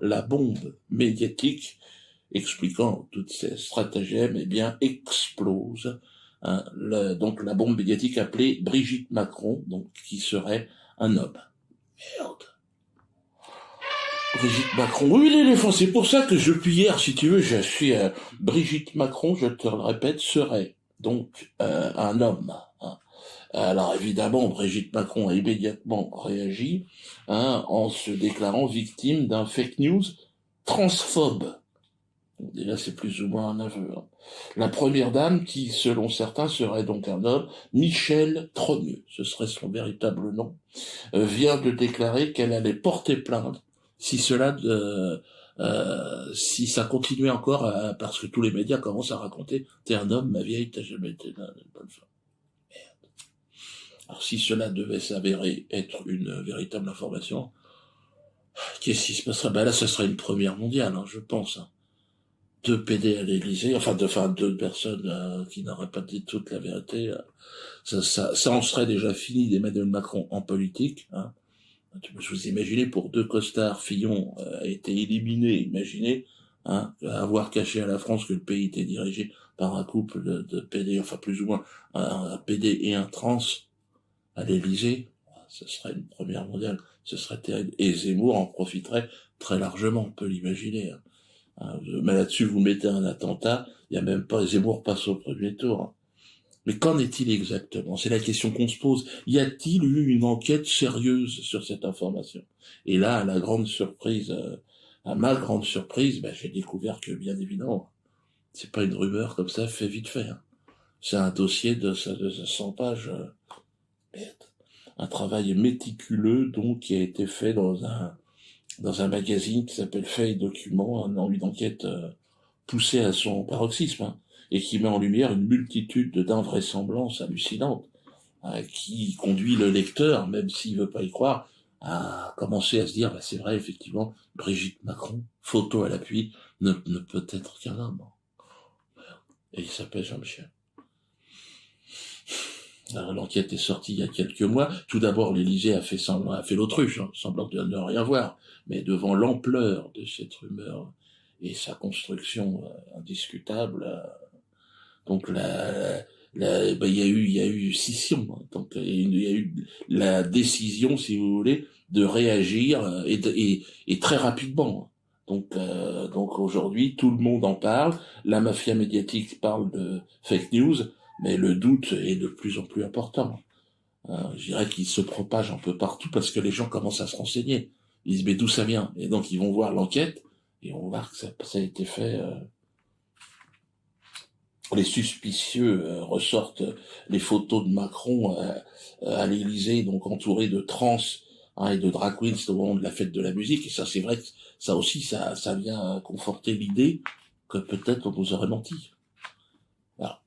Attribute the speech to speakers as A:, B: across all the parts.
A: La bombe médiatique expliquant toutes ces stratagèmes, eh bien, explose. Hein, donc la bombe médiatique appelée Brigitte Macron, donc qui serait un homme. Merde. Brigitte Macron, oui, l'éléphant, c'est pour ça que depuis hier, si tu veux, je suis Brigitte Macron, je te le répète, serait donc un homme. Hein. Alors évidemment, Brigitte Macron a immédiatement réagi en se déclarant victime d'un fake news transphobe. Déjà, c'est plus ou moins un aveu. Hein. La première dame, qui, selon certains, serait donc un homme, Michel Trogneux, ce serait son véritable nom, vient de déclarer qu'elle allait porter plainte si si ça continuait encore, parce que tous les médias commencent à raconter, t'es un homme, ma vieille, t'as jamais été une bonne femme. Merde. Alors si cela devait s'avérer être une véritable information, qu'est-ce qui se passerait? Ben là, ce serait une première mondiale, hein, je pense. Hein. 2 PD à l'Élysée, enfin deux personnes qui n'auraient pas dit toute la vérité, ça en serait déjà fini d'Emmanuel Macron en politique. Hein. Je vous imaginez, pour 2 costards, Fillon a été éliminé, imaginez, avoir caché à la France que le pays était dirigé par un couple de PD, enfin plus ou moins un PD et un trans à l'Élysée, ce serait une première mondiale, ce serait terrible. Et Zemmour en profiterait très largement, on peut l'imaginer. Mais là-dessus, vous mettez un attentat, il y a même pas, Zemmour passe au premier tour. Hein. Mais qu'en est-il exactement? C'est la question qu'on se pose. Y a-t-il eu une enquête sérieuse sur cette information? Et là, à la grande surprise, à ma grande surprise, j'ai découvert que, bien évidemment, c'est pas une rumeur comme ça, fait vite fait. Hein. C'est un dossier de 100 pages. Merde. Un travail méticuleux, donc, qui a été fait dans un magazine qui s'appelle Fait et Documents, une enquête poussée à son paroxysme. Hein, et qui met en lumière une multitude d'invraisemblances hallucinantes, qui conduit le lecteur, même s'il veut pas y croire, à commencer à se dire, c'est vrai, effectivement, Brigitte Macron, photo à l'appui, ne peut être qu'un homme. Et il s'appelle Jean-Michel. L'enquête est sortie il y a quelques mois. Tout d'abord, l'Élysée a fait l'autruche, semblant de ne rien voir. Mais devant l'ampleur de cette rumeur et sa construction indiscutable, donc il y a eu scission. Hein. Donc il y a eu la décision, si vous voulez, de réagir et très rapidement. Donc aujourd'hui, tout le monde en parle. La mafia médiatique parle de fake news, mais le doute est de plus en plus important. Je dirais qu'il se propage un peu partout parce que les gens commencent à se renseigner. Ils disent mais d'où ça vient? Et donc ils vont voir l'enquête et on va voir que ça a été fait. Les suspicieux ressortent les photos de Macron à l'Élysée, donc entouré de trans et de drag queens au moment de la fête de la musique. Et ça, c'est vrai que ça aussi, ça vient conforter l'idée que peut-être on nous aurait menti. Alors,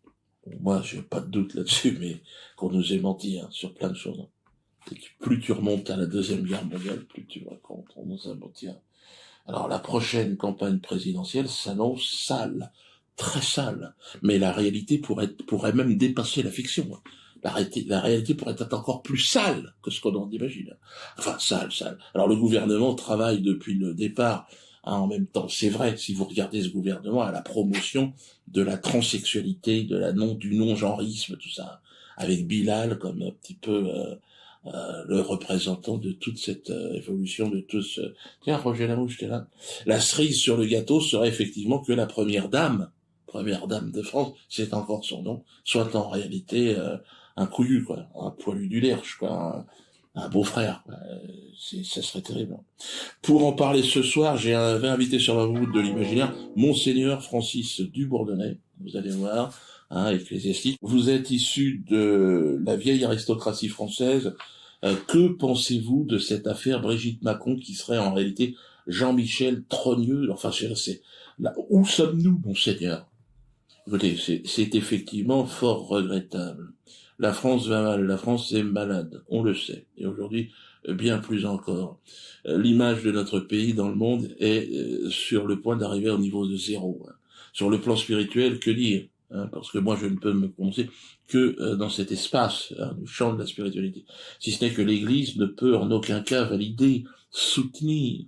A: moi, j'ai pas de doute là-dessus, mais qu'on nous ait menti sur plein de choses. Et plus tu remontes à la Deuxième Guerre mondiale, plus tu vois qu'on nous a menti. Alors, la prochaine campagne présidentielle s'annonce sale. Très sale, mais la réalité pourrait même dépasser la fiction. La réalité pourrait être encore plus sale que ce qu'on en imagine. Enfin, sale. Alors le gouvernement travaille depuis le départ, en même temps. C'est vrai, si vous regardez ce gouvernement, à la promotion de la transsexualité, du non-genrisme, tout ça, avec Bilal comme un petit peu le représentant de toute cette évolution, de tout ce... Tiens, Roger Lamouche, t'es là. La cerise sur le gâteau serait effectivement que la première dame de France, c'est encore son nom, soit en réalité un couillu, quoi, un poilu du Lerche, quoi, un beau-frère. Ça serait terrible. Pour en parler ce soir, j'avais invité sur la route de l'imaginaire Monseigneur Francis Dubourdonnais, vous allez voir, ecclésiastique. Vous êtes issu de la vieille aristocratie française. Que pensez-vous de cette affaire Brigitte Macron qui serait en réalité Jean-Michel Trogneux? Enfin, c'est là, où sommes-nous, Monseigneur? Écoutez, c'est effectivement fort regrettable. La France va mal, la France est malade, on le sait. Et aujourd'hui, bien plus encore. L'image de notre pays dans le monde est sur le point d'arriver au niveau de 0. Hein. Sur le plan spirituel, que dire parce que moi, je ne peux me prononcer que dans cet espace, le champ de la spiritualité. Si ce n'est que l'Église ne peut en aucun cas valider, soutenir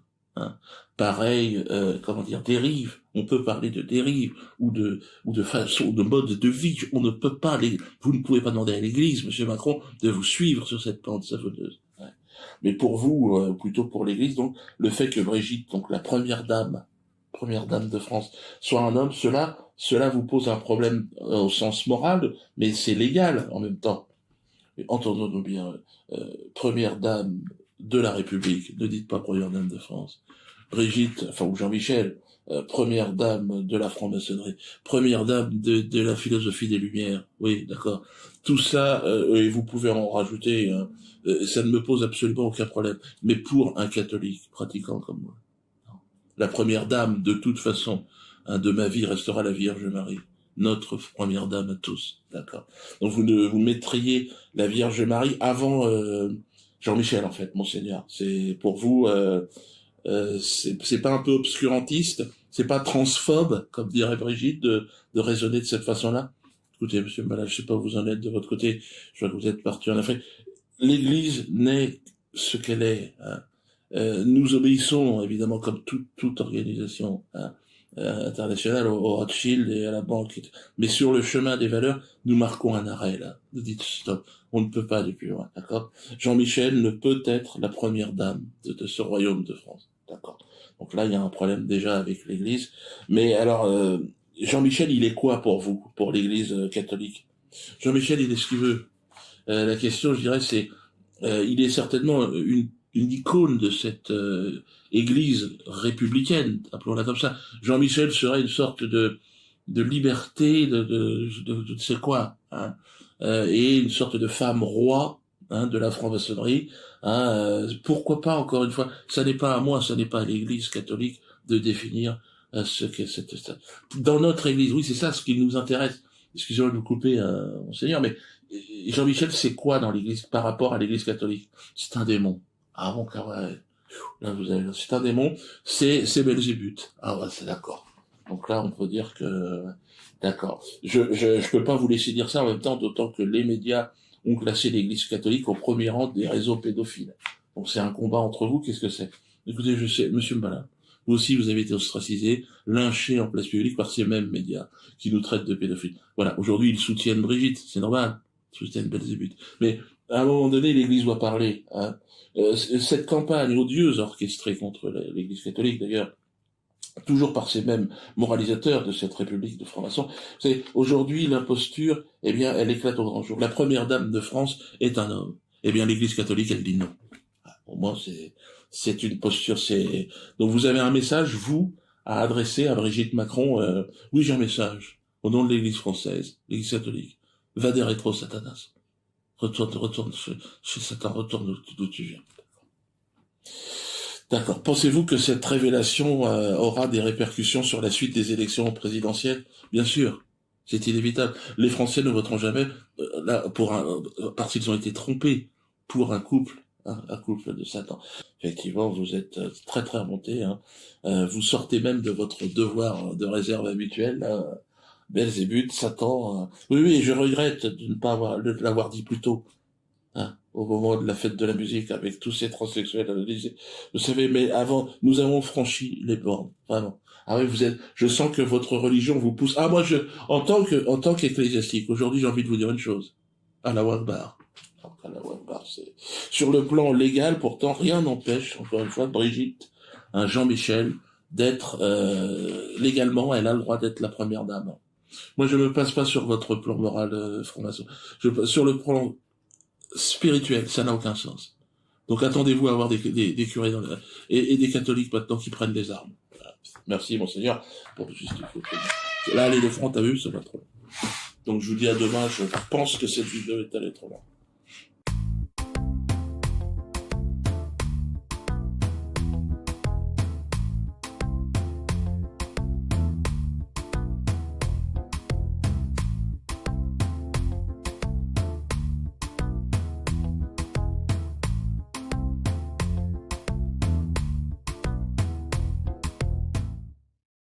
A: pareille, comment dire, dérive. On peut parler de dérive ou de façon, de mode de vie. On ne peut pas vous ne pouvez pas demander à l'Église, Monsieur Macron, de vous suivre sur cette pente savonneuse. Ouais. Mais pour vous, plutôt pour l'Église, donc, le fait que Brigitte, donc la première dame de France, soit un homme, cela vous pose un problème au sens moral, mais c'est légal en même temps. Entendons-nous bien, première dame de la République, ne dites pas première dame de France. Brigitte, ou Jean-Michel, première dame de la franc-maçonnerie, première dame de la philosophie des Lumières, oui, d'accord. Tout ça, et vous pouvez en rajouter, ça ne me pose absolument aucun problème. Mais pour un catholique pratiquant comme moi, la première dame, de toute façon, de ma vie restera la Vierge Marie. Notre première dame à tous, d'accord. Donc vous mettriez la Vierge Marie avant Jean-Michel, en fait, Monseigneur. C'est pour vous, c'est pas un peu obscurantiste, c'est pas transphobe, comme dirait Brigitte, de raisonner de cette façon-là. Écoutez, Monsieur Malal, je sais pas où vous en êtes de votre côté. Je vois que vous êtes parti en Afrique. L'Église n'est ce qu'elle est. Hein. Nous obéissons, évidemment, comme toute organisation internationale, au Rothschild et à la banque. Mais sur le chemin des valeurs, nous marquons un arrêt, là. Nous dites stop. On ne peut pas aller plus loin, d'accord? Jean-Michel ne peut être la première dame de ce royaume de France, d'accord? Donc là, il y a un problème déjà avec l'Église. Mais alors, Jean-Michel, il est quoi pour vous, pour l'Église catholique? Jean-Michel, il est ce qu'il veut. La question, je dirais, c'est, il est certainement une icône de cette Église républicaine, appelons-la comme ça. Jean-Michel serait une sorte de liberté, de c'est quoi, hein, et une sorte de femme roi, hein, de la franc-maçonnerie. Hein, pourquoi pas, encore une fois, ça n'est pas à moi, ça n'est pas à l'Église catholique de définir ce qu'est cette. Dans notre Église, oui, c'est ça ce qui nous intéresse. Excusez-moi de vous couper, Monseigneur, mais Jean-Michel, c'est quoi dans l'Église par rapport à l'Église catholique? C'est un démon. Ah bon, car ouais. Là, c'est un démon. C'est Belzébuth. Ah ouais, c'est d'accord. Donc là, on peut dire que, d'accord. Je peux pas vous laisser dire ça en même temps, d'autant que les médias ont classé l'Église catholique au premier rang des réseaux pédophiles. Donc c'est un combat entre vous. Qu'est-ce que c'est? Écoutez, je sais, Monsieur Mbala, vous aussi, vous avez été ostracisé, lynché en place publique par ces mêmes médias qui nous traitent de pédophiles. Voilà. Aujourd'hui, ils soutiennent Brigitte. C'est normal. Ils soutiennent Belzébuth. Mais, à un moment donné, l'Église doit parler, hein. Cette campagne odieuse orchestrée contre l'Église catholique, d'ailleurs, toujours par ces mêmes moralisateurs de cette République de francs-maçons, c'est aujourd'hui l'imposture, eh bien, elle éclate au grand jour. La première dame de France est un homme. Eh bien, l'Église catholique, elle dit non. Pour moi, c'est une posture. Donc, vous avez un message, vous, à adresser à Brigitte Macron. Oui, j'ai un message au nom de l'Église française, l'Église catholique. Va des rétro, Satanas. Retourne chez Satan, retourne d'où tu viens. D'accord. Pensez-vous que cette révélation aura des répercussions sur la suite des élections présidentielles? Bien sûr, c'est inévitable. Les Français ne voteront jamais là parce qu'ils ont été trompés pour un couple de Satan. Effectivement, vous êtes très très remonté. Hein. Vous sortez même de votre devoir de réserve habituel. Belzébuth, Satan. Oui, je regrette de ne pas l'avoir dit plus tôt. Hein, au moment de la fête de la musique, avec tous ces transsexuels à l'Élysée. Vous savez, mais avant, nous avons franchi les bornes, vraiment. Ah oui, je sens que votre religion vous pousse. Ah, moi, en tant qu'ecclésiastique, aujourd'hui, j'ai envie de vous dire une chose. Allahu Akbar. Allahu Akbar, c'est, sur le plan légal, pourtant, rien n'empêche, encore une fois, Brigitte, Jean-Michel, d'être, légalement, elle a le droit d'être la première dame. Moi, je me passe pas sur votre plan moral, franc-maçon. Sur le plan spirituel, ça n'a aucun sens. Donc attendez-vous à avoir des curés et des catholiques maintenant qui prennent les armes. Voilà. Merci, Monseigneur, pour justifier. Là, les front, t'as vu, ça va trop. Donc je vous dis à demain, je pense que cette vidéo est allée trop loin.